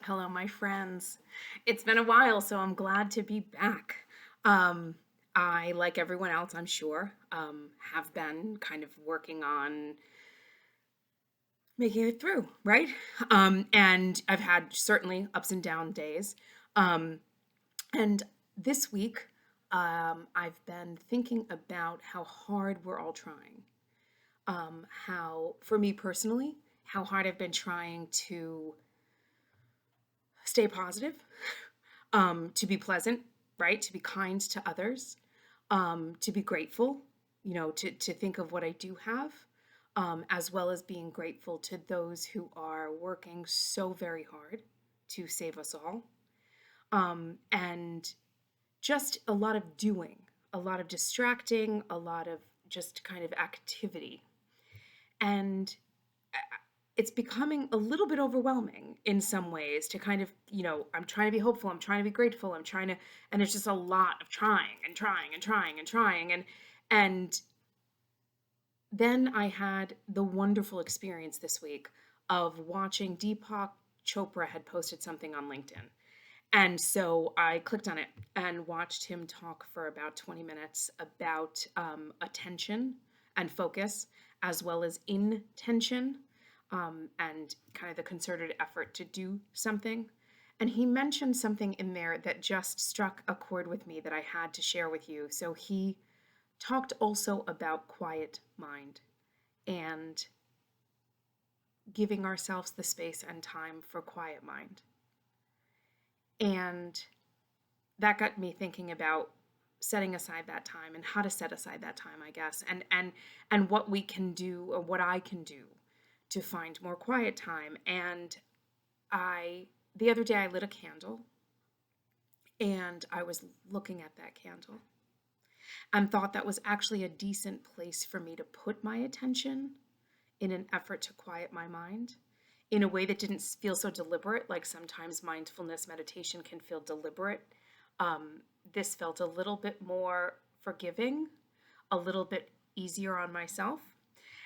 Hello, my friends. It's been a while, so I'm glad to be back. Um, I, like everyone else, I'm sure, have been kind of working on making it through, right? And I've had certainly ups and down days. Um, and this week, I've been thinking about how hard we're all trying. How, for me personally, how hard I've been trying to stay positive, to be pleasant, right? To be kind to others, to be grateful, to think of what I do have, as well as being grateful to those who are working so very hard to save us all. And just a lot of doing, a lot of distracting, a lot of just kind of activity. And it's becoming a little bit overwhelming in some ways to kind of, I'm trying to be hopeful, I'm trying to be grateful, I'm trying to, and it's just a lot of trying and trying and trying and trying. And then I had the wonderful experience this week of watching Deepak Chopra had posted something on LinkedIn. And so I clicked on it and watched him talk for about 20 minutes about attention and focus, as well as intention, and kind of the concerted effort to do something. And he mentioned something in there that just struck a chord with me that I had to share with you. So he talked also about quiet mind and giving ourselves the space and time for quiet mind. And that got me thinking about setting aside that time and how to set aside that time, I guess, and what we can do or what I can do to find more quiet time. And I the other day I lit a candle and I was looking at that candle and thought that was actually a decent place for me to put my attention in an effort to quiet my mind in a way that didn't feel so deliberate. Like sometimes mindfulness meditation can feel deliberate. This felt a little bit more forgiving, a little bit easier on myself.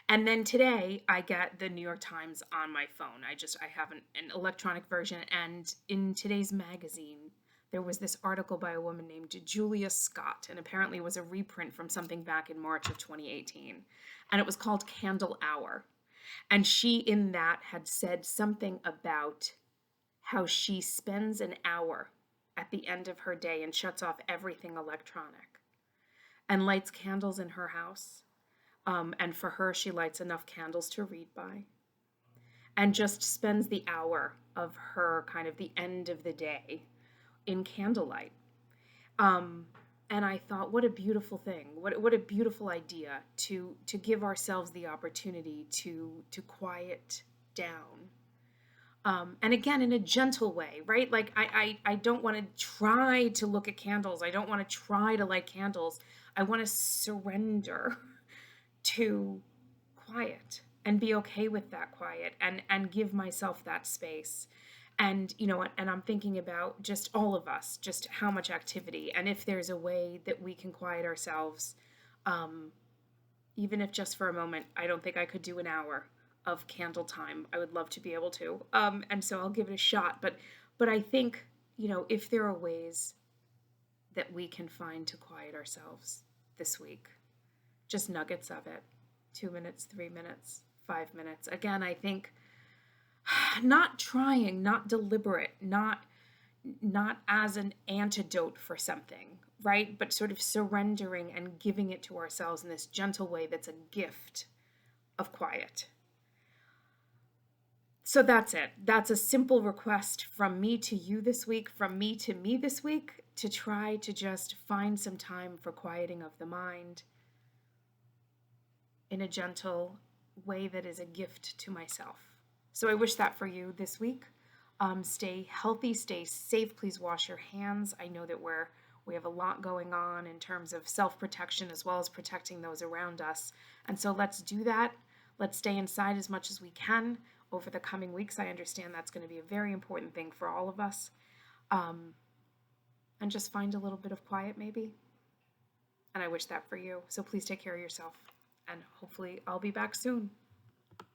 And then today I get the New York Times on my phone. I have an electronic version, and in today's magazine there was this article by a woman named Julia Scott, and apparently it was a reprint from something back in March of 2018. And it was called Candle Hour. And she in that had said something about how she spends an hour at the end of her day and shuts off everything electronic and lights candles in her house. And for her, she lights enough candles to read by and just spends the hour of her kind of the end of the day in candlelight. Um, and I thought, what a beautiful thing! What a beautiful idea to give ourselves the opportunity to quiet down. And again, in a gentle way, right? Like I don't want to try to look at candles. I don't want to try to light candles. I want to surrender to quiet and be okay with that quiet and give myself that space. And and I'm thinking about just all of us, just how much activity, and if there's a way that we can quiet ourselves, um, even if just for a moment. I don't think I could do an hour of candle time. I would love to be able to, and so I'll give it a shot. But I think, if there are ways that we can find to quiet ourselves this week, just nuggets of it, 2 minutes, 3 minutes, 5 minutes. Again, I think not trying, not deliberate, not as an antidote for something, right? But sort of surrendering and giving it to ourselves in this gentle way that's a gift of quiet. So that's it. That's a simple request from me to you this week, from me to me this week, to try to just find some time for quieting of the mind in a gentle way that is a gift to myself. So I wish that for you this week. Stay healthy, stay safe. Please wash your hands. I know that we have a lot going on in terms of self-protection as well as protecting those around us. And so let's do that. Let's stay inside as much as we can over the coming weeks. I understand that's going to be a very important thing for all of us. And just find a little bit of quiet maybe. And I wish that for you. So please take care of yourself. And hopefully I'll be back soon.